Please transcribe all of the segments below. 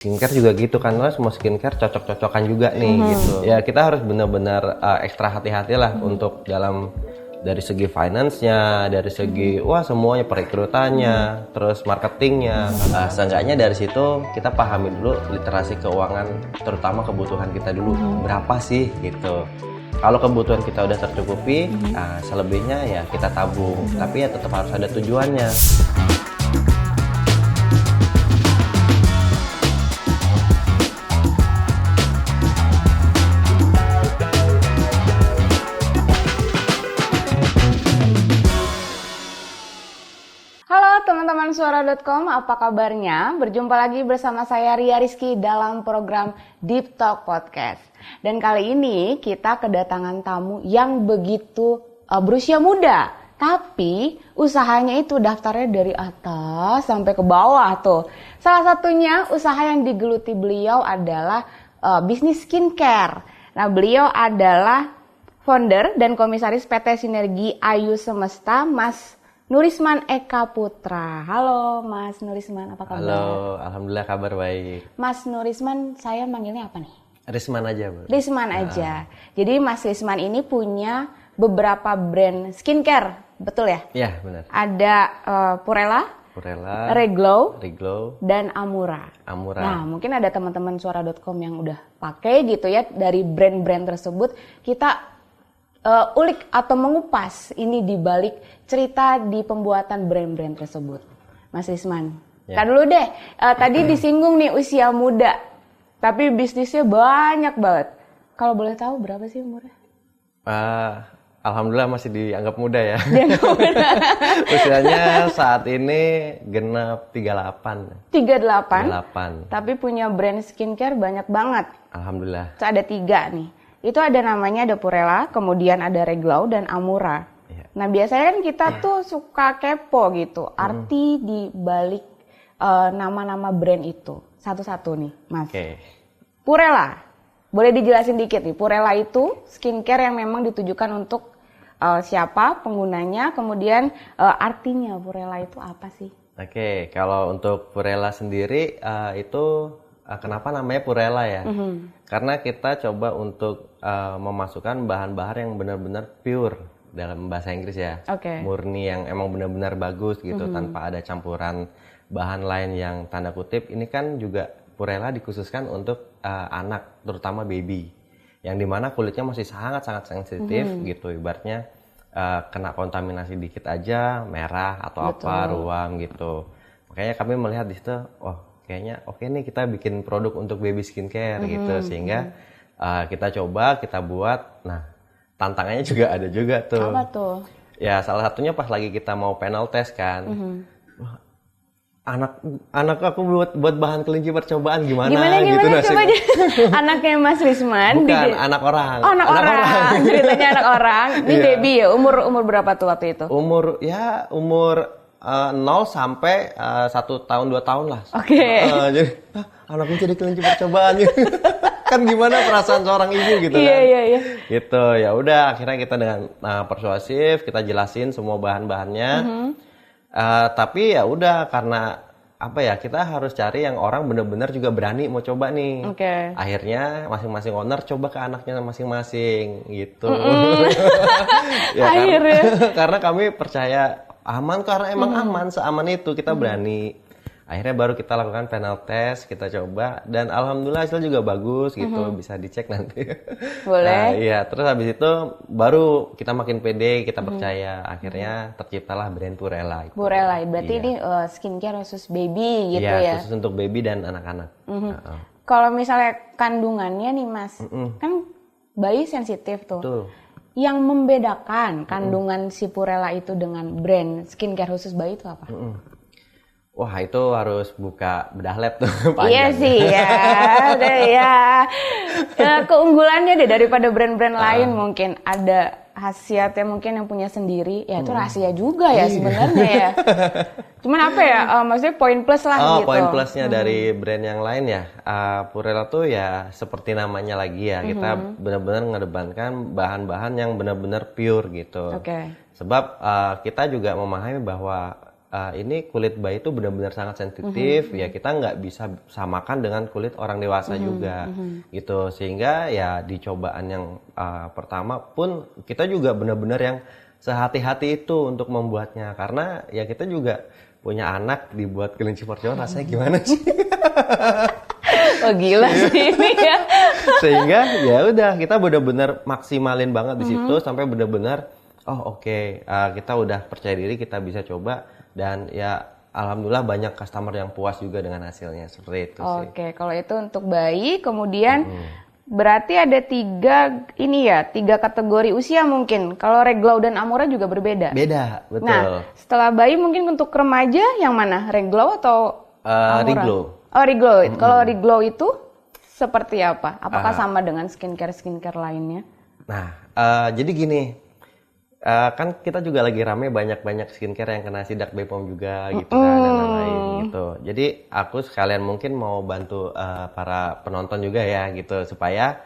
Skincare juga gitu kan, semua skincare cocok-cocokan juga nih gitu. Ya kita harus benar-benar ekstra hati-hati lah untuk dari segi finance-nya, dari segi semuanya, perekrutannya, terus marketingnya. Seenggaknya dari situ kita pahami dulu literasi keuangan, terutama kebutuhan kita dulu berapa sih gitu. Kalau kebutuhan kita udah tercukupi, selebihnya ya kita tabung, tapi ya tetap harus ada tujuannya. Teman-teman suara.com, apa kabarnya? Berjumpa lagi bersama saya Ria Rizky dalam program Deep Talk Podcast. Dan kali ini kita kedatangan tamu yang begitu berusia muda, tapi usahanya itu daftarnya dari atas sampai ke bawah tuh. Salah satunya usaha yang digeluti beliau adalah bisnis skincare. Nah, beliau adalah founder dan komisaris PT Sinergi Ayu Semesta, Mas Nurisman Eka Putra. Halo Mas Nurisman, apa kabar? Halo, alhamdulillah kabar baik. Mas Nurisman, saya manggilnya apa nih? Risman aja, Bu. Risman aja. Jadi Mas Risman ini punya beberapa brand skincare, betul ya? Iya, benar. Ada Purella, Reglow, dan Amura. Nah, mungkin ada teman-teman suara.com yang udah pakai gitu ya dari brand-brand tersebut. Kita ulik atau mengupas ini di balik cerita di pembuatan brand-brand tersebut. Mas Risman, kan dulu deh, tadi disinggung nih usia muda, tapi bisnisnya banyak banget. Kalau boleh tahu berapa sih umurnya? Alhamdulillah masih dianggap muda ya. Usianya saat ini genap 38. 38. Tapi punya brand skincare banyak banget. Alhamdulillah. Ada 3 nih. Itu ada namanya, ada Purella, kemudian ada Reglow dan Amura. Nah, biasanya kan kita tuh suka kepo gitu, arti di balik nama-nama brand itu. Satu-satu nih, Mas. Purella, boleh dijelasin dikit nih. Purella itu skincare yang memang ditujukan untuk siapa penggunanya, kemudian artinya Purella itu apa sih? Kalau untuk Purella sendiri itu kenapa namanya Purella ya? Karena kita coba untuk memasukkan bahan-bahan yang benar-benar pure dalam bahasa Inggris ya. Murni yang emang benar-benar bagus gitu, tanpa ada campuran bahan lain yang tanda kutip. Ini kan juga Purella dikhususkan untuk anak, terutama baby. Yang dimana kulitnya masih sangat-sangat sensitif gitu. Ibaratnya kena kontaminasi dikit aja, merah atau ruam gitu. Makanya kami melihat di situ, kayaknya oke nih kita bikin produk untuk baby skincare gitu, sehingga kita coba, kita buat. Nah, tantangannya juga ada juga tuh. Apa tuh? Ya salah satunya pas lagi kita mau panel test kan. Anak aku buat bahan kelinci percobaan gimana gitu coba aja. Anaknya Mas Risman. Bukan, anak orang. Oh, anak orang. Ceritanya anak orang. Ini baby ya. Umur berapa tuh waktu itu? Umur 0 sampai 1 tahun 2 tahun lah. Jadi anakku jadi kelinci percobaan. Kan gimana perasaan seorang ibu gitu kan. Iya. Gitu. Ya udah, akhirnya kita dengan persuasif kita jelasin semua bahan-bahannya. Tapi ya udah, karena kita harus cari yang orang benar-benar juga berani mau coba nih. Akhirnya masing-masing owner coba ke anaknya masing-masing gitu. Karena kami percaya aman, karena emang aman, seaman itu kita berani. Akhirnya baru kita lakukan panel test, kita coba, dan alhamdulillah hasil juga bagus gitu, bisa dicek nanti. Boleh. Terus habis itu baru kita makin pede, kita percaya, akhirnya terciptalah brand Purella. Purella, berarti ini skincare khusus baby gitu ya? Iya, khusus untuk baby dan anak-anak. Kalau misalnya kandungannya nih Mas, kan bayi sensitif tuh. Betul. Yang membedakan kandungan si Purella itu dengan brand skincare khusus bayi itu apa? Wah, itu harus buka bedah lab tuh panjang. Iya sih ya. Keunggulannya deh daripada brand-brand lain mungkin ada khasiatnya, mungkin yang punya sendiri. Ya itu rahasia juga ya sebenarnya ya. Cuman apa ya, maksudnya poin plus lah gitu. Poin plusnya dari brand yang lain ya, Purella tuh ya seperti namanya lagi ya, kita benar-benar mengedepankan bahan-bahan yang benar-benar pure gitu. Sebab kita juga memahami bahwa ini kulit bayi itu benar-benar sangat sensitif, ya kita nggak bisa samakan dengan kulit orang dewasa juga, gitu. Sehingga ya di cobaan yang pertama pun kita juga benar-benar yang sehati-hati itu untuk membuatnya, karena ya kita juga punya anak dibuat kelinci mercon rasanya gimana sih? Oh gila sih ini ya. Sehingga ya udah kita benar-benar maksimalin banget di situ sampai benar-benar oke, kita udah percaya diri kita bisa coba dan ya alhamdulillah banyak customer yang puas juga dengan hasilnya seperti itu sih. Oke, kalau itu untuk bayi, kemudian berarti ada tiga kategori usia mungkin. Kalau Reglow dan Amura juga berbeda. Beda, betul. Nah, setelah bayi mungkin untuk remaja yang mana? Reglow atau Amura? Reglow. Oh, Reglow. Kalau Reglow itu seperti apa? Apakah sama dengan skincare lainnya? Nah, jadi gini, kan kita juga lagi rame banyak skincare yang kena sidak BPOM juga gitu kan dan lain-lain gitu. Jadi aku sekalian mungkin mau bantu para penonton juga ya gitu supaya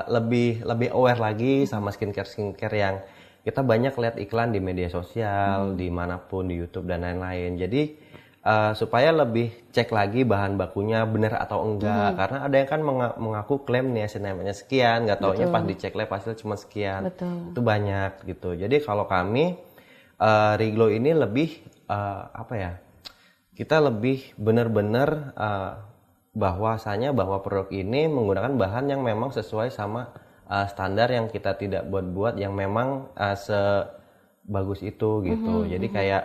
lebih aware lagi sama skincare yang kita banyak lihat iklan di media sosial, dimanapun di YouTube dan lain-lain. Jadi supaya lebih cek lagi bahan bakunya benar atau enggak, karena ada yang kan mengaku klaim niacinamide sekian, nggak taunya pas dicek lab hasil cuma sekian. Itu banyak gitu. Jadi kalau kami Reglow ini lebih kita lebih benar-benar bahwasanya bahwa produk ini menggunakan bahan yang memang sesuai sama standar yang kita tidak buat-buat yang memang sebagus itu gitu. Jadi kayak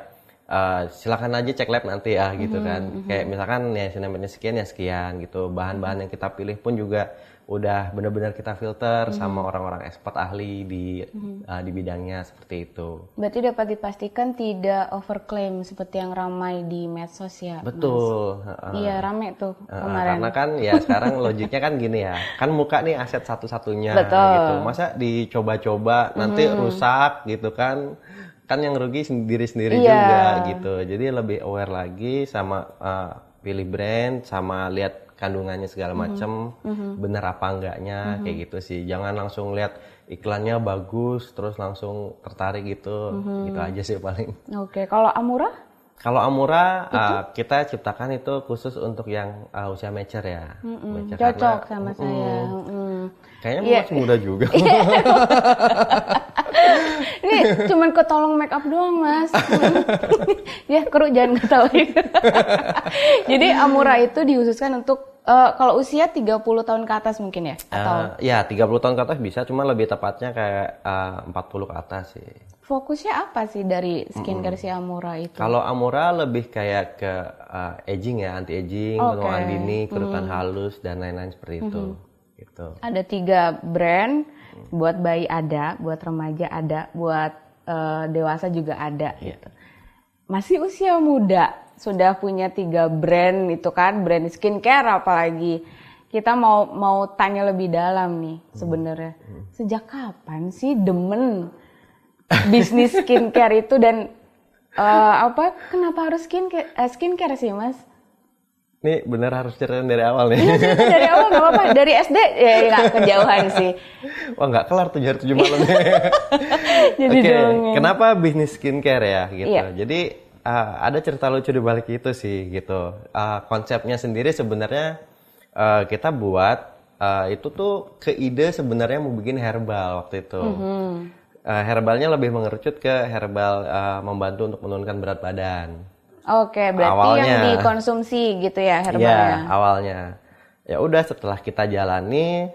silakan aja cek lab nanti ya gitu kan. Kayak misalkan niacinamide sekian ya sekian gitu. Bahan-bahan yang kita pilih pun juga udah benar-benar kita filter sama orang-orang expert ahli di bidangnya seperti itu. Berarti dapat dipastikan tidak overclaim seperti yang ramai di medsos ya. Betul. Iya ramai tuh kemarin. Karena kan ya sekarang logiknya kan gini ya. Kan muka nih aset satu-satunya gitu. Masa dicoba-coba nanti rusak gitu kan. Kan yang rugi sendiri-sendiri juga gitu. Jadi lebih aware lagi sama pilih brand, sama lihat kandungannya segala macam, bener apa enggaknya kayak gitu sih. Jangan langsung lihat iklannya bagus terus langsung tertarik gitu. Gitu aja sih paling. Oke, kalau Amura? Kalau Amura kita ciptakan itu khusus untuk yang usia mature ya. Mature Cocok sama saya. Kayaknya masih muda juga. Ini cuman ketolong make up doang mas. Ya kru jangan ketawain. Jadi Amura itu dikhususkan untuk kalau usia 30 tahun ke atas mungkin ya? Atau? Ya 30 tahun ke atas bisa, cuma lebih tepatnya kayak 40 ke atas sih. Fokusnya apa sih dari skincare si Amura itu? Kalau Amura lebih kayak ke aging ya, anti aging, penuaan dini, kerutan halus dan lain-lain seperti itu. Gitu. Ada 3 brand, buat bayi ada, buat remaja ada, buat dewasa juga ada. Gitu. Masih usia muda, sudah punya 3 brand itu kan, brand skincare apalagi. Kita mau tanya lebih dalam nih sebenarnya. Sejak kapan sih demen bisnis skincare itu dan kenapa harus skincare sih mas? Ini bener harus ceritain dari awal nih. Iya dari awal nggak apa-apa. Dari SD ya nggak kejauhan sih. Wah nggak kelar 7 hari 7 malam. Jadi kenapa bisnis skincare ya gitu. Iya. Jadi ada cerita lucu di balik itu sih gitu. Konsepnya sendiri sebenarnya kita buat itu tuh ke ide sebenarnya mau bikin herbal waktu itu. Herbalnya lebih mengerucut ke herbal membantu untuk menurunkan berat badan. Oke, berarti awalnya, yang dikonsumsi gitu ya herbalnya? Iya, awalnya. Ya udah setelah kita jalani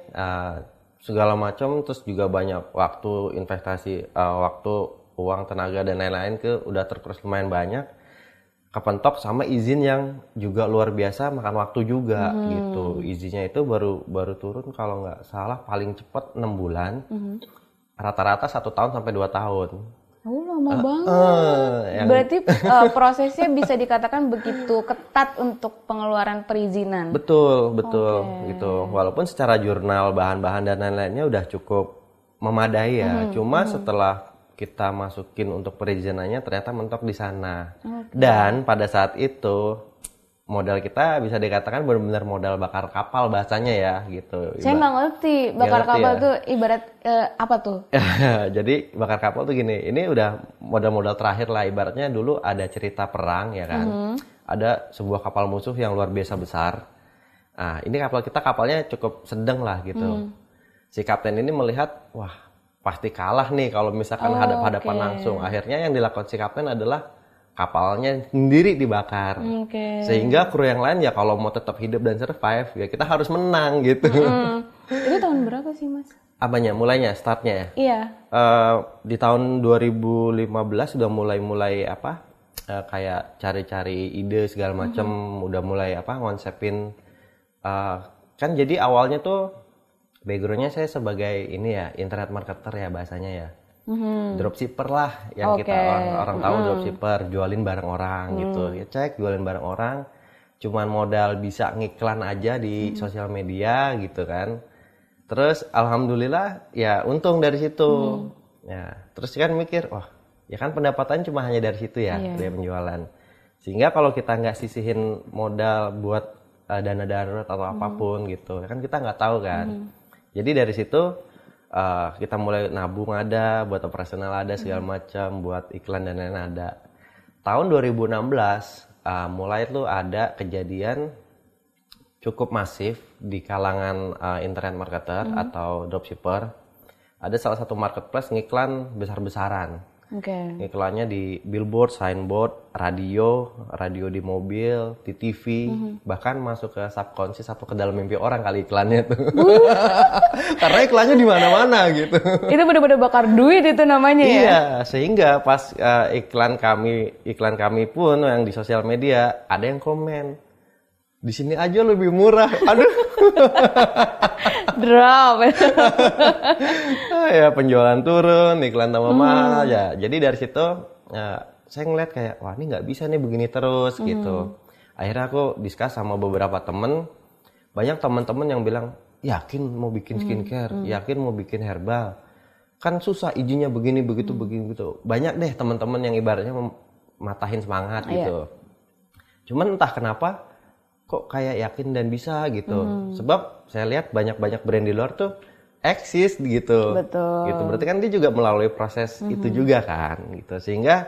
segala macam, terus juga banyak waktu investasi, waktu, uang, tenaga dan lain-lain udah terkuras lumayan banyak. Kepentok sama izin yang juga luar biasa, makan waktu juga gitu. Izinnya itu baru turun kalau nggak salah paling cepat 6 bulan. Rata-rata 1 tahun sampai 2 tahun. Oh lama banget. Berarti prosesnya bisa dikatakan begitu ketat untuk pengeluaran perizinan. Betul gitu. Walaupun secara jurnal bahan-bahan dan lain-lainnya udah cukup memadai ya. Cuma setelah kita masukin untuk perizinannya ternyata mentok di sana. Dan pada saat itu modal kita bisa dikatakan benar-benar modal bakar kapal bahasanya ya gitu. Saya nggak ngerti bakar kapal ya? tuh ibarat apa tuh? Jadi bakar kapal tuh gini, ini udah modal-modal terakhir lah, ibaratnya dulu ada cerita perang ya kan, ada sebuah kapal musuh yang luar biasa besar. Nah ini kapalnya cukup sedang lah gitu. Si kapten ini melihat, wah pasti kalah nih kalau misalkan hadap-hadapan langsung. Akhirnya yang dilakukan si kapten adalah kapalnya sendiri dibakar. Sehingga kru yang lain ya kalau mau tetap hidup dan survive ya kita harus menang gitu. Itu tahun berapa sih Mas? Apanya? Mulainya? Startnya ya? Iya. Di tahun 2015 udah mulai kayak cari-cari ide segala macam, udah mulai ngonsepin. Kan jadi awalnya tuh backgroundnya saya sebagai ini ya, internet marketer ya bahasanya ya. Dropshipper lah yang kita orang tahu, dropshipper, jualin barang orang gitu. Ya cek jualin barang orang, cuman modal bisa ngiklan aja di sosial media gitu kan. Terus alhamdulillah ya untung dari situ. Ya, terus kan mikir, wah, ya kan pendapatan cuma hanya dari situ ya, dari penjualan. Sehingga kalau kita nggak sisihin modal buat dana darurat atau apapun gitu, kan kita nggak tahu kan. Jadi dari situ kita mulai nabung ada, buat operasional ada segala macam, buat iklan dan lain-lain ada. Tahun 2016 mulai tuh ada kejadian cukup masif di kalangan internet marketer atau dropshipper. Ada salah satu marketplace ngiklan besar-besaran. Iklannya di billboard, signboard, radio di mobil, di TV, bahkan masuk ke subconscious atau ke dalam mimpi orang kali iklannya tuh. Karena iklannya di mana-mana gitu. Itu benar-benar bakar duit itu namanya ya. Iya, sehingga pas iklan kami pun yang di sosial media ada yang komen, di sini aja lebih murah. Aduh. Drop. Ya penjualan turun, iklan tambah mahal ya. Jadi dari situ saya ngeliat kayak wah ini nggak bisa nih begini terus gitu. Akhirnya aku discuss sama beberapa temen. Banyak teman-teman yang bilang yakin mau bikin skincare, yakin mau bikin herbal. Kan susah izinnya begini begitu begini gitu. Banyak deh teman-teman yang ibaratnya matahin semangat gitu. Cuman entah kenapa kok kayak yakin dan bisa gitu. Sebab saya lihat banyak-banyak brand di luar tuh eksis gitu. Betul. Gitu. Berarti kan dia juga melalui proses itu juga kan gitu. Sehingga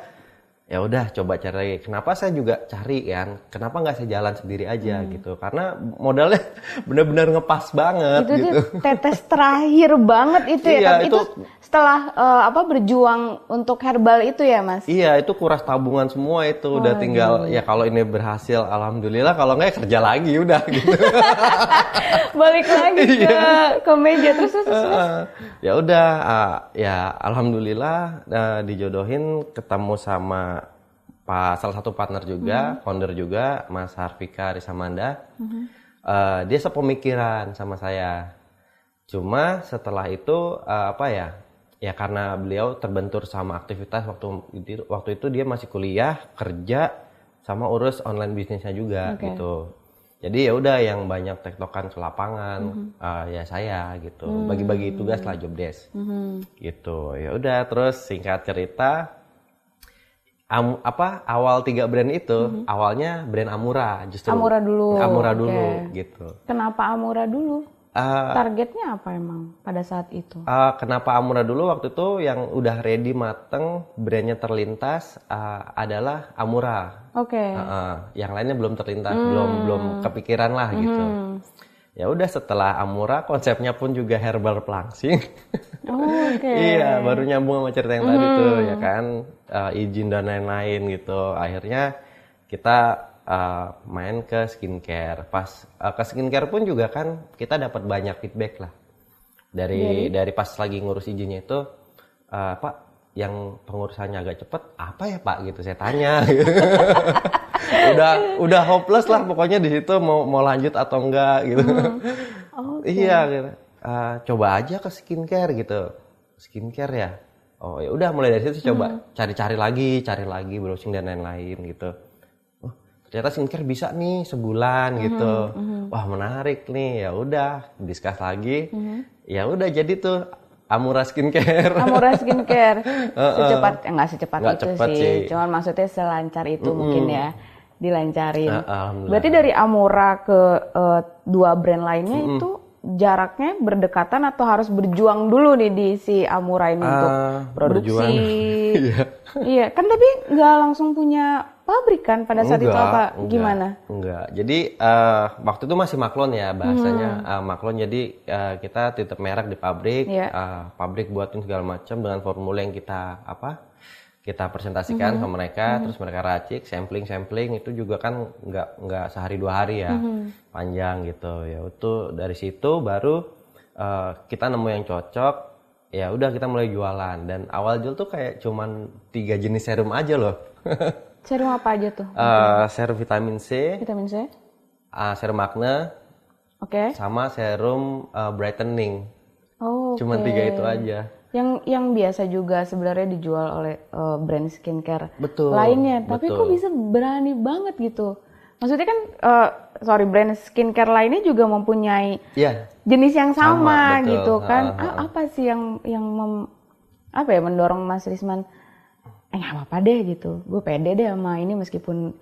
ya udah coba cari. Kenapa saya juga cari kan? Kenapa nggak saya jalan sendiri aja gitu? Karena modalnya benar-benar ngepas banget itu gitu. Tetes terakhir banget itu ya. Iya, Tapi itu setelah berjuang untuk herbal itu ya Mas? Iya, itu kuras tabungan semua itu. Udah tinggal ya kalau ini berhasil alhamdulillah, kalau nggak ya kerja lagi udah gitu. Balik lagi ke meja terus. Ya udah ya alhamdulillah dijodohin ketemu sama salah satu partner juga, founder juga, Mas Harvika Risamanda. Dia sepemikiran sama saya. Cuma setelah itu ya karena beliau terbentur sama aktivitas waktu itu dia masih kuliah, kerja, sama urus online bisnisnya juga gitu. Jadi ya udah yang banyak tektokan ke lapangan ya saya gitu. Bagi-bagi tugas lah, job desk. Gitu. Ya udah terus singkat cerita awal 3 brand itu awalnya brand Amura justru. Amura dulu gitu. Kenapa Amura dulu? Targetnya apa emang pada saat itu? Kenapa Amura dulu? Waktu itu yang udah ready mateng, brandnya terlintas adalah Amura. Yang lainnya belum terlintas, belum kepikiran lah gitu. Ya udah setelah Amura konsepnya pun juga herbal pelangsing. Iya, baru nyambung sama cerita yang tadi tuh ya kan, izin dan lain-lain gitu. Akhirnya kita main ke skincare. Pas ke skincare pun juga kan kita dapat banyak feedback lah dari pas lagi ngurus izinnya itu, Pak yang pengurusannya agak cepet apa ya Pak gitu saya tanya. udah hopeless lah pokoknya di situ mau lanjut atau enggak gitu. Iya gitu. Coba aja ke skincare gitu. Skincare ya. Oh ya udah mulai dari situ coba cari lagi browsing dan lain-lain gitu. Ternyata skincare bisa nih sebulan gitu. Wah menarik nih, ya udah discuss lagi. Ya udah jadi tuh Amura Skincare. Nggak Nggak secepat itu sih. Cuman maksudnya selancar itu mungkin ya. dilancarin. Alhamdulillah. Berarti dari Amura ke dua brand lainnya itu jaraknya berdekatan atau harus berjuang dulu nih di si Amura ini untuk produksi? Iya, kan tapi nggak langsung punya pabrik kan pada saat itu apa? Gimana? Enggak. Jadi waktu itu masih maklon ya bahasanya maklon. Jadi kita titip merek di pabrik, pabrik buatin segala macam dengan formula yang kita presentasikan ke mereka, terus mereka racik, sampling itu juga kan nggak sehari 2 hari ya, panjang gitu. Ya itu dari situ baru kita nemu yang cocok, ya udah kita mulai jualan. Dan awal jual tuh kayak cuman 3 jenis serum aja loh. Serum apa aja tuh? Serum vitamin C, serum acne, sama serum brightening. Cuman 3 itu aja. Yang biasa juga sebenarnya dijual oleh brand skincare lainnya, tapi kok bisa berani banget gitu? Maksudnya kan, brand skincare lainnya juga mempunyai jenis yang sama gitu kan? Apa sih yang mendorong Mas Risman? Nggak apa-apa deh gitu, gue pede deh sama ini meskipun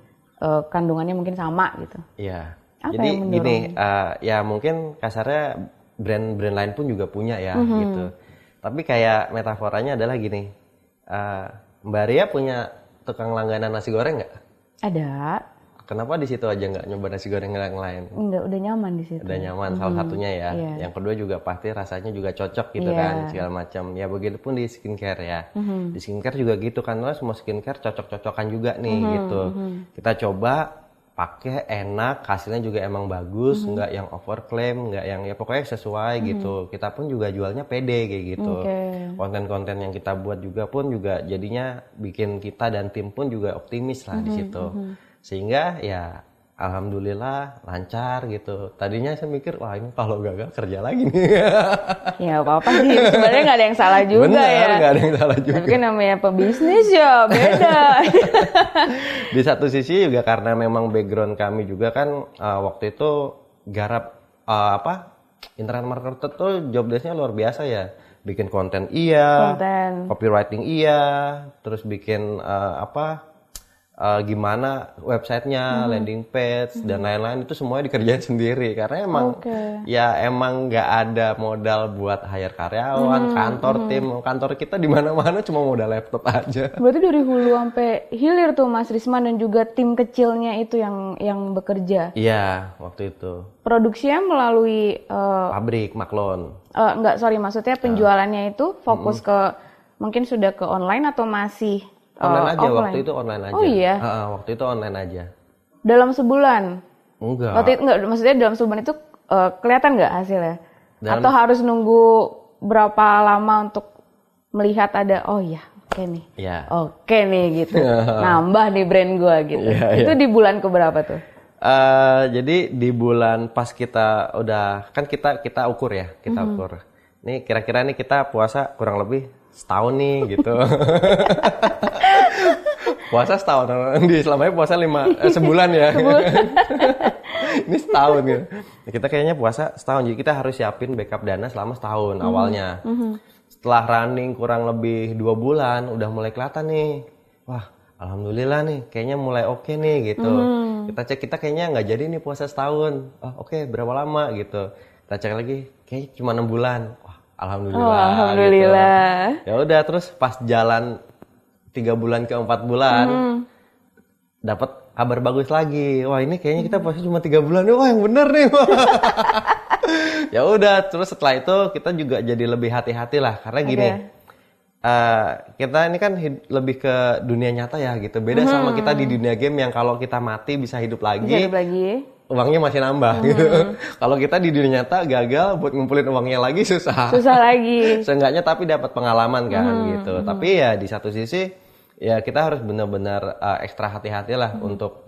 kandungannya mungkin sama gitu. Iya. Jadi gini, ya mungkin kasarnya brand-brand lain pun juga punya ya gitu. Tapi kayak metaforanya adalah gini, Mbak Ria punya tukang langganan nasi goreng nggak? Ada. Kenapa di situ aja nggak nyoba nasi goreng yang lain? Enggak, udah nyaman di situ. Udah nyaman, salah satunya ya. Yang kedua juga pasti rasanya juga cocok gitu kan, segala macam. Ya begitupun di skincare ya. Di skincare juga gitu kan, semua skincare cocok-cocokan juga nih gitu. Kita coba pakai enak, hasilnya juga emang bagus, nggak yang overclaim, nggak yang ya pokoknya sesuai gitu. Kita pun juga jualnya pede kayak gitu. Konten-konten yang kita buat juga pun juga jadinya bikin kita dan tim pun juga optimis lah di situ. Sehingga ya alhamdulillah lancar gitu. Tadinya saya mikir wah ini kalau gagal kerja lagi nih. Ya apa-apa sih, sebenarnya nggak ada yang salah juga. Bener, nggak ada yang salah juga. Tapi kan namanya pebisnis ya beda. Di satu sisi juga karena memang background kami juga kan waktu itu garap internet marketer tuh job desk-nya luar biasa ya. Bikin konten copywriting terus bikin gimana websitenya, landing page dan lain-lain itu semuanya dikerjain sendiri karena emang emang nggak ada modal buat hire karyawan, kantor kita di mana-mana cuma modal laptop aja. Berarti dari hulu sampai hilir tuh Mas Risman dan juga tim kecilnya itu yang bekerja. Iya, waktu itu. Produksinya melalui pabrik maklon. Maksudnya penjualannya itu fokus ke mungkin sudah ke online atau masih online aja offline? Waktu itu online aja. Oh iya. Waktu itu online aja. Dalam sebulan? Enggak. Maksudnya dalam sebulan itu kelihatan nggak hasilnya? Atau harus nunggu berapa lama untuk melihat ada oke nih gitu. Nambah nih brand gua gitu. Itu di bulan keberapa tuh? Jadi di bulan pas kita udah kan kita ukur ya, ukur. Nih kira-kira nih kita puasa kurang lebih setahun nih gitu. Puasa setahun, di selamanya puasa sebulan ya. Ini setahun gitu. Kita kayaknya puasa setahun, jadi kita harus siapin backup dana selama setahun awalnya. Setelah running kurang lebih 2 bulan, udah mulai kelihatan nih. Wah, alhamdulillah nih, kayaknya mulai oke nih gitu. Kita cek, kita kayaknya nggak jadi nih puasa setahun. Oke, berapa lama gitu. Kita cek lagi, kayaknya cuma 6 bulan. Wah, alhamdulillah. Gitu. Ya udah, terus pas jalan 3 bulan ke 4 bulan dapat kabar bagus lagi. Wah, ini kayaknya kita puasa cuma 3 bulan. Wah, yang bener nih. Ya udah, terus setelah itu kita juga jadi lebih hati-hati lah karena gini. Kita ini kan lebih ke dunia nyata ya gitu. Beda sama kita di dunia game yang kalau kita mati bisa hidup lagi. Uangnya masih nambah gitu. Kalau kita di dunia nyata gagal buat ngumpulin uangnya lagi susah lagi. Seenggaknya tapi dapat pengalaman kan gitu. Tapi ya di satu sisi ya kita harus benar-benar ekstra hati-hati lah untuk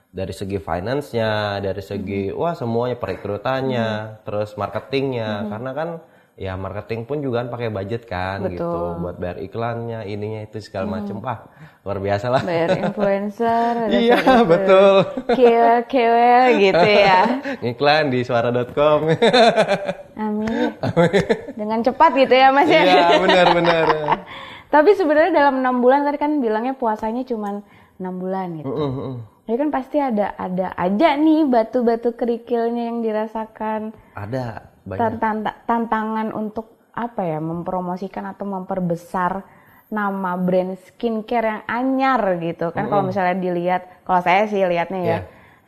dari segi finance-nya, dari segi semuanya, perekrutannya, terus marketingnya, karena kan ya marketing pun juga kan pakai budget kan. Betul. Gitu buat bayar iklannya, ininya itu segala macam. Wah, luar biasa lah. Bayar influencer. Iya, betul. KOL gitu ya. Iklan di suara.com. Amin. Dengan cepat gitu ya Mas ya. Iya, benar. Tapi sebenarnya dalam 6 bulan tadi kan bilangnya puasanya cuma 6 bulan gitu. Jadi kan pasti ada aja nih batu-batu kerikilnya yang dirasakan. Ada banyak. Tantangan untuk apa ya, mempromosikan atau memperbesar nama brand skincare yang anyar gitu kan. Kalau misalnya dilihat, kalau saya sih lihatnya ya,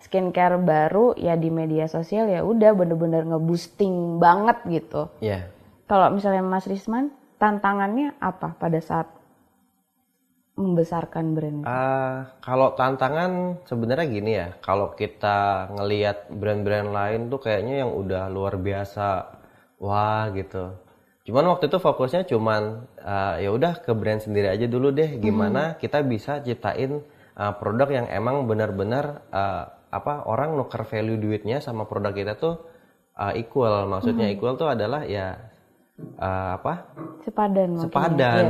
skincare baru ya di media sosial ya udah bener-bener nge-boosting banget gitu. Kalau misalnya Mas Risman, tantangannya apa pada saat membesarkan brand? Kalau tantangan sebenarnya gini ya, kalau kita ngelihat brand-brand lain tuh kayaknya yang udah luar biasa, wah gitu. Cuman waktu itu fokusnya cuman ya udah ke brand sendiri aja dulu deh, gimana kita bisa ciptain produk yang emang benar-benar orang nuker value duitnya sama produk kita tuh equal. Maksudnya equal tuh adalah ya sepadan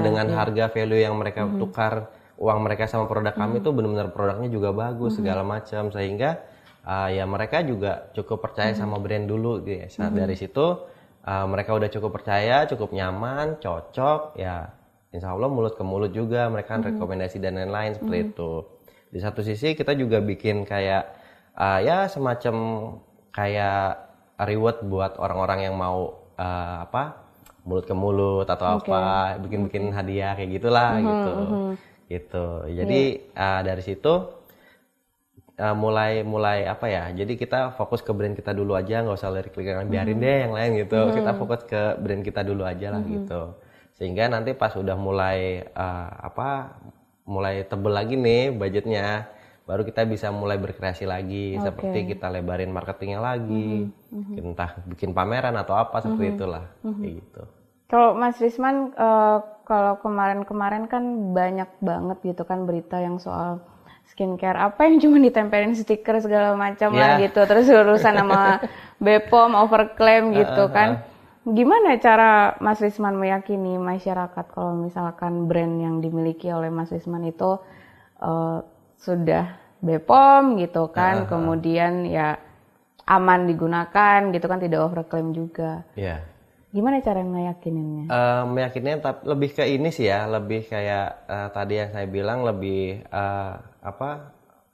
dengan harga value yang mereka tukar uang mereka sama produk kami tuh benar-benar produknya juga bagus segala macam, sehingga ya mereka juga cukup percaya sama brand dulu gitu ya. Dari situ mereka udah cukup percaya, cukup nyaman, cocok ya, insya Allah mulut ke mulut juga mereka rekomendasi dan lain-lain seperti itu. Di satu sisi kita juga bikin kayak ya semacam kayak reward buat orang-orang yang mau mulut ke mulut atau bikin hadiah kayak gitulah gitu. Jadi dari situ mulai jadi kita fokus ke brand kita dulu aja, nggak usah lirik-lirik, biarin deh yang lain gitu. Kita fokus ke brand kita dulu aja lah gitu, sehingga nanti pas udah mulai mulai tebel lagi nih budgetnya, baru kita bisa mulai berkreasi lagi, seperti kita lebarin marketingnya lagi, entah bikin pameran atau apa seperti itulah, kayak gitu. Kalau Mas Risman, kalau kemarin-kemarin kan banyak banget gitu kan berita yang soal skincare apa yang cuma ditempelin stiker segala macam lah gitu, terus urusan sama BPOM overclaim gitu kan. Gimana cara Mas Risman meyakini masyarakat kalau misalkan brand yang dimiliki oleh Mas Risman itu sudah BPOM gitu kan, kemudian ya aman digunakan gitu kan, tidak overclaim juga. Gimana cara meyakininnya? Meyakinnya lebih ke ini sih ya, lebih kayak tadi yang saya bilang, lebih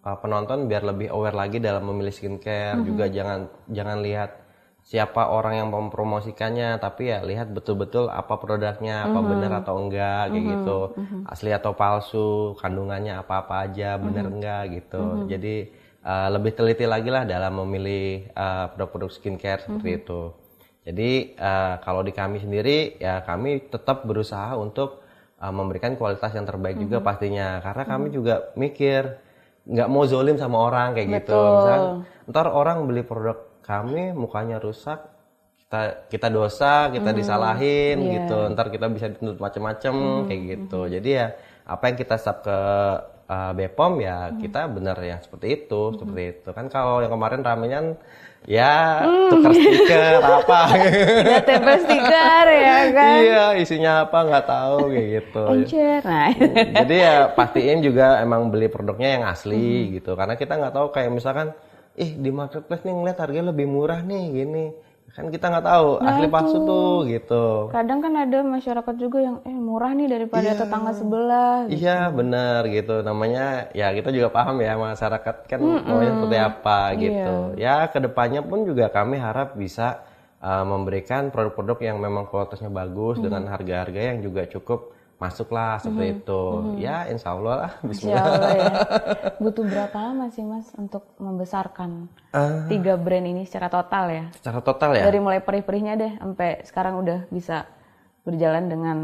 penonton biar lebih aware lagi dalam memilih skincare. Juga jangan lihat siapa orang yang mempromosikannya, tapi ya lihat betul-betul apa produknya, apa benar atau enggak kayak gitu, asli atau palsu, kandungannya apa-apa aja, benar enggak gitu. Jadi lebih teliti lagi lah dalam memilih produk-produk skincare seperti itu. Jadi kalau di kami sendiri ya kami tetap berusaha untuk memberikan kualitas yang terbaik juga pastinya, karena kami juga mikir nggak mau zolim sama orang kayak gitu. Misalnya ntar orang beli produk kami mukanya rusak, kita dosa, kita disalahin gitu, ntar kita bisa dituntut macam-macam kayak gitu. Jadi ya apa yang kita sub ke BPOM ya kita benar yang seperti itu kan. Kalau yang kemarin ramenya ya tukar stiker apa udah tempel stiker ya kan, iya isinya apa nggak tahu kayak gitu. Jadi ya pastiin juga emang beli produknya yang asli gitu, karena kita nggak tahu kayak misalkan di marketplace nih ngeliat harganya lebih murah nih gini, kan kita nggak tahu asli palsu tuh gitu. Kadang kan ada masyarakat juga yang murah nih daripada tetangga sebelah gitu. Iya benar gitu, namanya ya kita juga paham ya masyarakat kan maunya seperti apa gitu. Ya kedepannya pun juga kami harap bisa memberikan produk-produk yang memang kualitasnya bagus dengan harga-harga yang juga cukup masuk lah seperti itu. Ya insya Allah lah, bismillah. Insya Allah ya. Butuh berapa lama sih Mas untuk membesarkan 3 brand ini secara total ya? Secara total ya? Dari mulai perih-perihnya deh sampai sekarang udah bisa berjalan dengan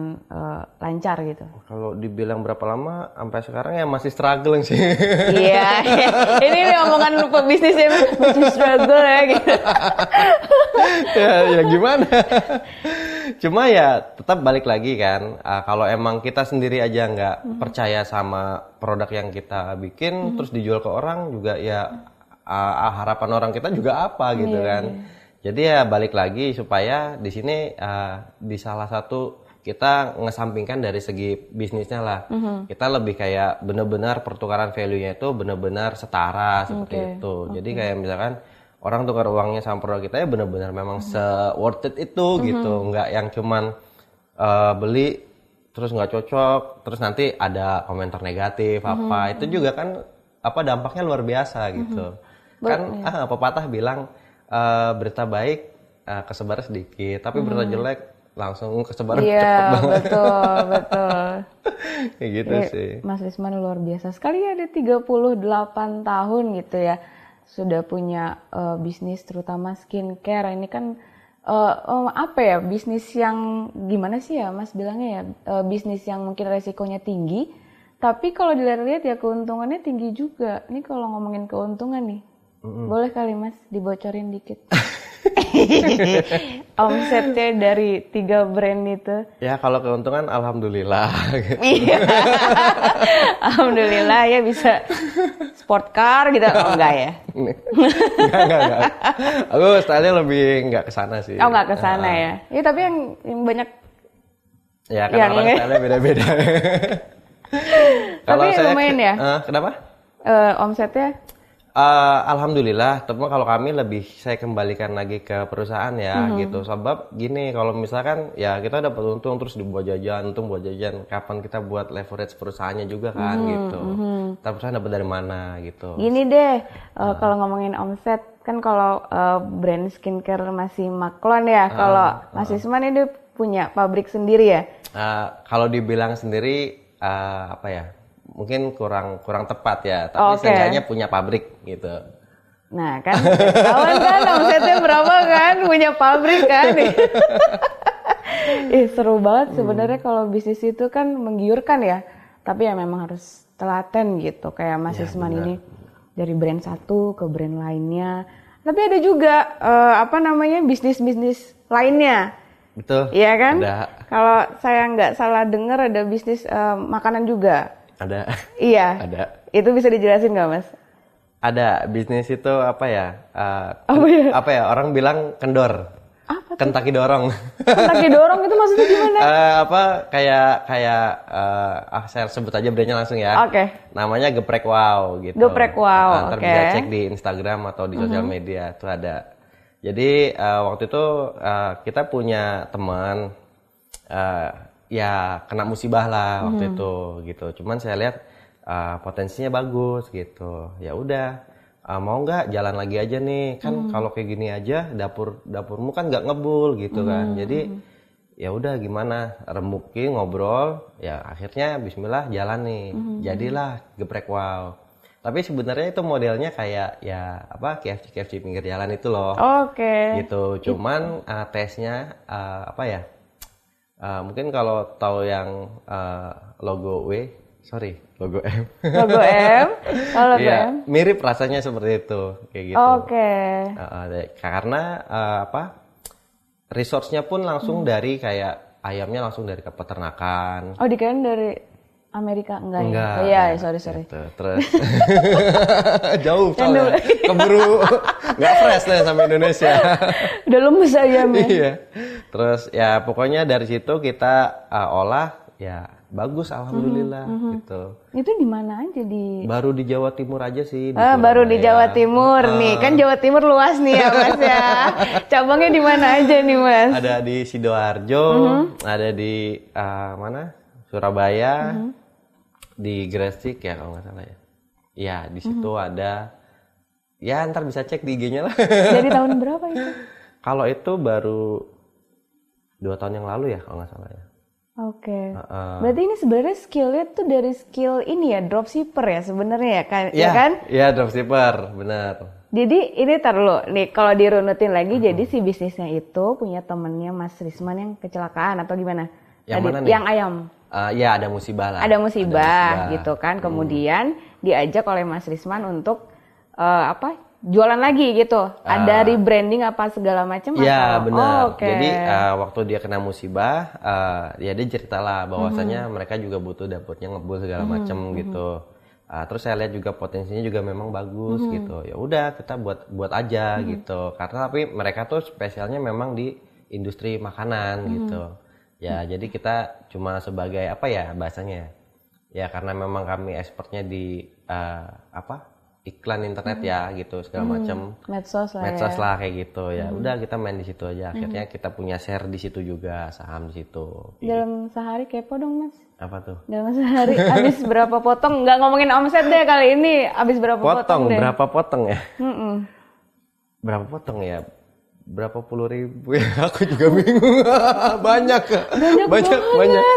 lancar gitu. Kalau dibilang berapa lama, sampai sekarang ya masih struggling sih. Iya, ini omongan pebisnisnya masih struggle ya gitu. ya gimana? Cuma ya tetap balik lagi kan, kalau emang kita sendiri aja nggak percaya sama produk yang kita bikin, terus dijual ke orang juga ya harapan orang kita juga apa gitu kan. Jadi ya balik lagi supaya di sini di salah satu kita ngesampingkan dari segi bisnisnya lah. Kita lebih kayak benar-benar pertukaran value-nya itu benar-benar setara seperti itu. Jadi kayak misalkan orang tukar uangnya sama produk kita ya benar-benar memang se-worth it itu gitu. Nggak yang cuman beli terus nggak cocok, terus nanti ada komentar negatif apa. Itu juga kan dampaknya luar biasa gitu. Kan pepatah bilang berita baik kesebar sedikit, tapi berita jelek langsung kesebar cepet banget. Betul. Kayak gitu sih. Mas Risman luar biasa sekali ya, ada 38 tahun gitu ya. Sudah punya bisnis terutama skincare. Ini kan bisnis yang gimana sih ya Mas bilangnya ya, bisnis yang mungkin resikonya tinggi, tapi kalau dilihat-lihat ya keuntungannya tinggi juga. Ini kalau ngomongin keuntungan nih, boleh kali Mas dibocorin dikit? Omsetnya dari 3 brand itu. Ya kalau keuntungan alhamdulillah. Iya. Alhamdulillah ya bisa sport car gitu. Oh enggak ya? Enggak. Aku stylenya lebih enggak kesana sih. Oh enggak kesana ya? Iya tapi yang banyak. Ya kan orang stylenya beda-beda. Tapi lumayan ya? Kenapa? Omsetnya? Alhamdulillah, tapi kalau kami lebih saya kembalikan lagi ke perusahaan ya gitu. Sebab gini, kalau misalkan ya kita dapat untung terus dibuat jajan, kapan kita buat leverage perusahaannya juga kan gitu. Tapi perusahaan dapat dari mana gitu. Gini deh, kalau ngomongin omset kan kalau brand skincare masih Maklon ya. Kalau Mas Risman ini punya pabrik sendiri ya? Kalau dibilang sendiri mungkin kurang tepat ya, tapi seenggaknya punya pabrik gitu. Nah kan, kawan kan omsetnya berapa kan, punya pabrik kan. Seru banget sebenarnya kalau bisnis itu kan menggiurkan ya, tapi ya memang harus telaten gitu, kayak Mas Risman ini dari brand satu ke brand lainnya. Tapi ada juga bisnis-bisnis lainnya. Betul. Iya kan? Ada. Kalau saya nggak salah dengar ada bisnis makanan juga. Ada. Iya. Ada. Itu bisa dijelasin nggak Mas? Ada. Bisnis itu orang bilang kendor. Apa tuh? Kentaki dorong. Kentaki dorong itu maksudnya gimana? Saya sebut aja brandnya langsung ya. Oke. Namanya Geprek Wow gitu. Geprek Wow. Ntar bisa cek di Instagram atau di sosial media itu ada. Jadi waktu itu kita punya teman kena musibah lah waktu itu gitu. Cuman saya lihat potensinya bagus gitu. Ya udah, mau nggak jalan lagi aja nih kan kalau kayak gini aja dapurmu kan nggak ngebul gitu kan. Jadi ya udah gimana, rembukin ngobrol, ya akhirnya Bismillah jalan nih. Jadilah Geprek Wow. Tapi sebenarnya itu modelnya kayak KFC pinggir jalan itu loh. Oke. Gitu. Cuman tesnya mungkin kalau tahu yang logo M. Logo M? Oh, logo M? Mirip rasanya seperti itu, kayak gitu. Oke. Karena resource-nya pun langsung dari kayak ayamnya langsung dari peternakan. Oh, dikirain dari Amerika enggak. Iya, sorry. Gitu. Terus jauh soalnya. Keburu nggak fresh deh sama Indonesia. Udah lemes ayamnya. Iya. Terus ya pokoknya dari situ kita olah ya bagus alhamdulillah gitu. Itu di mana aja Baru di Jawa Timur aja sih. Baru di Jawa Timur nih. Kan Jawa Timur luas nih ya Mas ya. Cabangnya di mana aja nih Mas? Ada di Sidoarjo, ada di Surabaya, di Gresik ya kalau nggak salah ya. Iya di situ ada. Ya ntar bisa cek di IG-nya lah. Dari tahun berapa itu? Kalau itu baru 2 tahun yang lalu ya kalau nggak salah ya. Oke. Berarti ini sebenarnya skillnya tuh dari skill ini ya, dropshipper ya sebenarnya ya kan? Ya kan? Iya dropshipper, benar. Jadi ini taruh nih kalau dirunutin lagi, jadi si bisnisnya itu punya temennya Mas Risman yang kecelakaan atau gimana? Yang mana nih? Yang ayam. Ya ada musibah lah. Ada musibah gitu kan. Kemudian diajak oleh Mas Risman untuk jualan lagi gitu. Ada rebranding apa segala macam atau? Iya benar. Okay. Jadi waktu dia kena musibah, ya dia ceritalah bahwasanya mereka juga butuh dapurnya ngebul segala macam gitu. Terus saya lihat juga potensinya juga memang bagus gitu. Ya udah kita buat aja gitu. Karena tapi mereka tuh spesialnya memang di industri makanan gitu. Ya jadi kita cuma sebagai bahasanya ya karena memang kami expertnya di iklan internet ya gitu segala macam. Medsos lah Medsos ya. lah kayak gitu ya. Udah kita main di situ aja. Akhirnya kita punya share di situ juga, saham di situ. Dalam sehari kepo dong Mas. Apa tuh? Dalam sehari habis berapa potong? Nggak ngomongin omset deh kali ini. Habis berapa potong deh? Berapa potong ya? Mm-mm. Berapa potong ya? Berapa puluh ribu ya? Aku juga bingung. Banyak.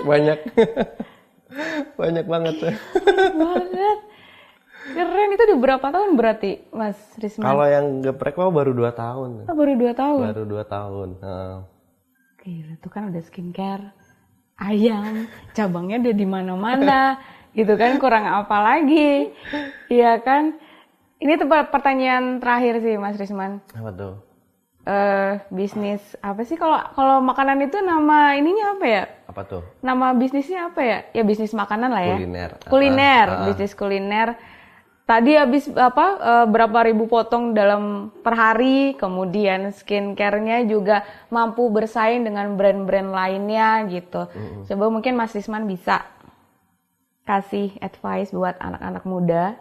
Banyak. Banyak banget. Banget. Keren, itu udah berapa tahun berarti Mas Risman? Kalau yang geprek mah baru 2 tahun. Oh, baru 2 tahun? Baru 2 tahun. Gila, tuh kan udah skincare, ayam, cabangnya udah di mana-mana, gitu kan, kurang apa lagi, iya kan? Ini pertanyaan terakhir sih Mas Risman. Apa tuh? Bisnis apa sih kalau makanan itu nama ininya apa ya? Apa tuh? Nama bisnisnya apa ya? Ya bisnis makanan lah ya. Kuliner. Bisnis kuliner. Tadi habis berapa ribu potong dalam per hari, kemudian skincare-nya juga mampu bersaing dengan brand-brand lainnya gitu. Coba mungkin Mas Risman bisa kasih advice buat anak-anak muda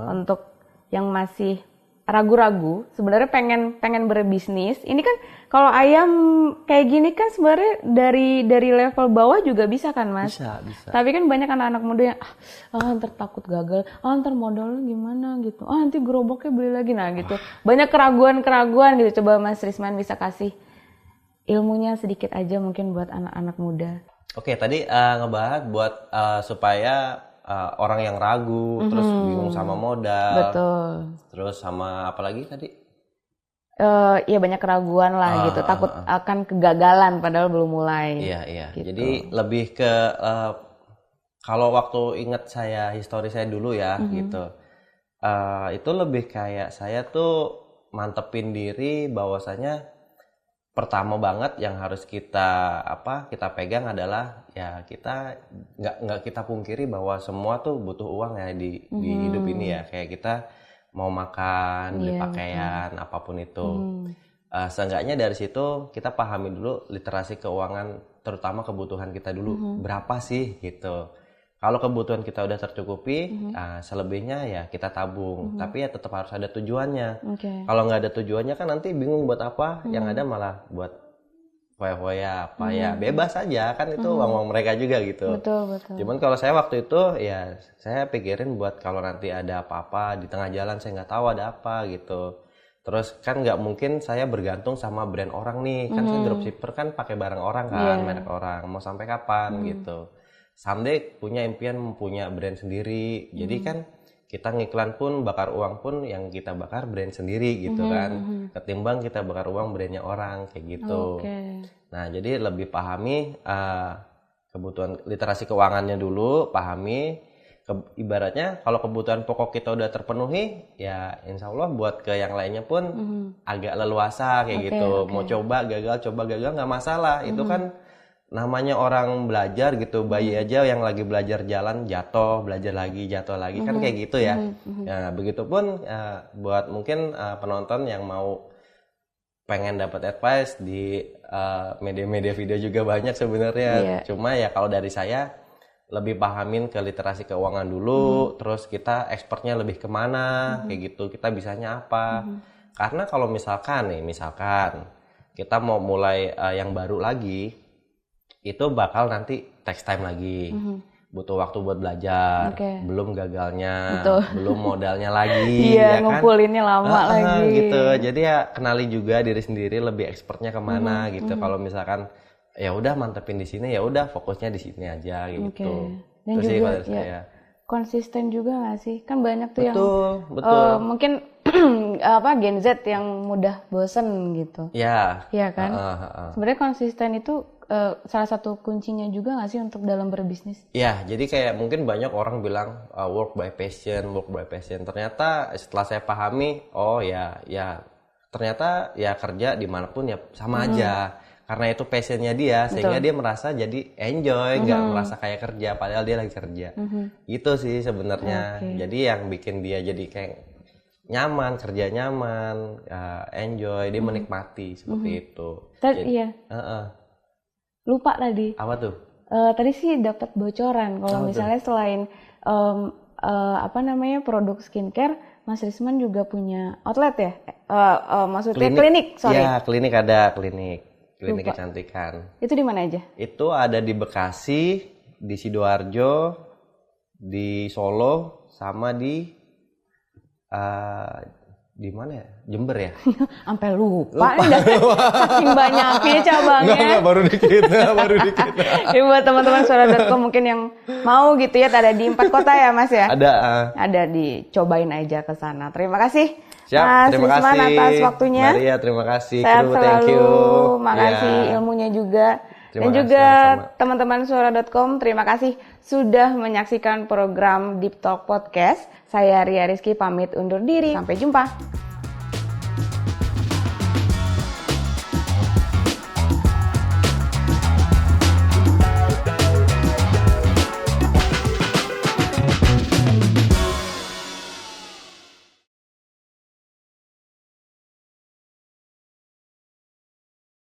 untuk yang masih ragu-ragu, sebenarnya pengen berbisnis. Ini kan kalau ayam kayak gini kan sebenarnya dari level bawah juga bisa kan Mas? Bisa. Tapi kan banyak anak-anak muda yang ntar takut gagal, ntar modalnya gimana gitu, nanti gerobaknya beli lagi, nah gitu. Banyak keraguan gitu. Coba Mas Risman bisa kasih ilmunya sedikit aja mungkin buat anak-anak muda. Oke, tadi ngebahas buat supaya orang yang ragu, terus bingung sama modal. Betul. Terus sama apa lagi tadi? Ya banyak keraguan lah gitu, takut akan kegagalan padahal belum mulai. Iya. Gitu. Jadi lebih ke kalau waktu ingat histori saya dulu ya gitu, itu lebih kayak saya tuh mantepin diri bahwasanya pertama banget yang harus kita pegang adalah ya kita nggak kita pungkiri bahwa semua tuh butuh uang ya di hidup ini ya, kayak kita mau makan, beli pakaian, apapun itu. Seenggaknya dari situ kita pahami dulu literasi keuangan, terutama kebutuhan kita dulu. Berapa sih gitu. Kalau kebutuhan kita udah tercukupi, selebihnya ya kita tabung. Tapi ya tetap harus ada tujuannya. Kalau nggak ada tujuannya kan nanti bingung buat apa, yang ada malah buat foya-foya apa ya, bebas aja kan, itu uang mereka juga gitu. Betul. Cuman kalau saya waktu itu ya saya pikirin buat kalau nanti ada apa-apa di tengah jalan saya nggak tahu ada apa gitu. Terus kan nggak mungkin saya bergantung sama brand orang nih, kan saya dropshipper kan pakai barang orang kan, merek orang, mau sampai kapan gitu. Someday punya impian punya brand sendiri, jadi kan kita ngiklan pun bakar uang pun yang kita bakar brand sendiri gitu kan, ketimbang kita bakar uang brandnya orang kayak gitu. Nah jadi lebih pahami kebutuhan literasi keuangannya dulu, pahami ibaratnya kalau kebutuhan pokok kita udah terpenuhi ya insya Allah buat ke yang lainnya pun agak leluasa kayak gitu. Mau coba gagal nggak masalah, itu kan namanya orang belajar gitu, bayi aja yang lagi belajar jalan jatuh, belajar lagi jatuh lagi kan kayak gitu ya. Nah, begitupun buat mungkin penonton yang mau pengen dapat advice di media-media video juga banyak sebenarnya. Cuma ya kalau dari saya lebih pahamin ke literasi keuangan dulu, terus kita expertnya lebih kemana kayak gitu, kita bisanya apa. Karena kalau misalkan kita mau mulai yang baru lagi, itu bakal nanti takes time lagi, butuh waktu buat belajar, belum gagalnya, belum modalnya lagi, ya ngumpulinnya kan? lama lagi, gitu. Jadi ya kenali juga diri sendiri, lebih expertnya kemana gitu. Kalau misalkan ya udah mantepin di sini, ya udah fokusnya di sini aja gitu. Dan terus juga sih saya konsisten juga nggak sih? Kan banyak tuh betul. Mungkin Gen Z yang mudah bosen gitu. Iya kan? Sebenarnya konsisten itu salah satu kuncinya juga nggak sih untuk dalam berbisnis? Ya, jadi kayak mungkin banyak orang bilang work by passion. Ternyata setelah saya pahami, ternyata ya kerja dimanapun ya sama aja. Karena itu passionnya dia, sehingga dia merasa jadi enjoy, nggak merasa kayak kerja, padahal dia lagi kerja. Gitu sih sebenarnya. Jadi yang bikin dia jadi kayak nyaman, kerja nyaman, enjoy, dia menikmati seperti itu. Lupa tadi. Apa tuh? Tadi sih dapat bocoran kalau misalnya selain produk skincare, Mas Risman juga punya outlet ya? Maksudnya klinik, sorry. Iya, klinik ada, klinik Lupa. kecantikan. Itu di mana aja? Itu ada di Bekasi, di Sidoarjo, di Solo, sama di mana ya? Jember ya? Sampai lupa. Saking banyaknya cabangnya. Enggak, baru dikit. Ya, buat teman-teman suara.com mungkin yang mau gitu ya, ada di 4 kota ya Mas ya? Ada. Ada, dicobain aja ke sana. Terima kasih Siap, Mas terima Risman kasih. atas waktunya. Maria, terima kasih. Sehat Kru, selalu. thank you. Makasih Ya. ilmunya juga. Terima Dan kasih, juga sama-sama. teman-teman suara.com, terima kasih sudah menyaksikan program Deep Talk Podcast. Saya Ria Rizky pamit undur diri. Sampai jumpa.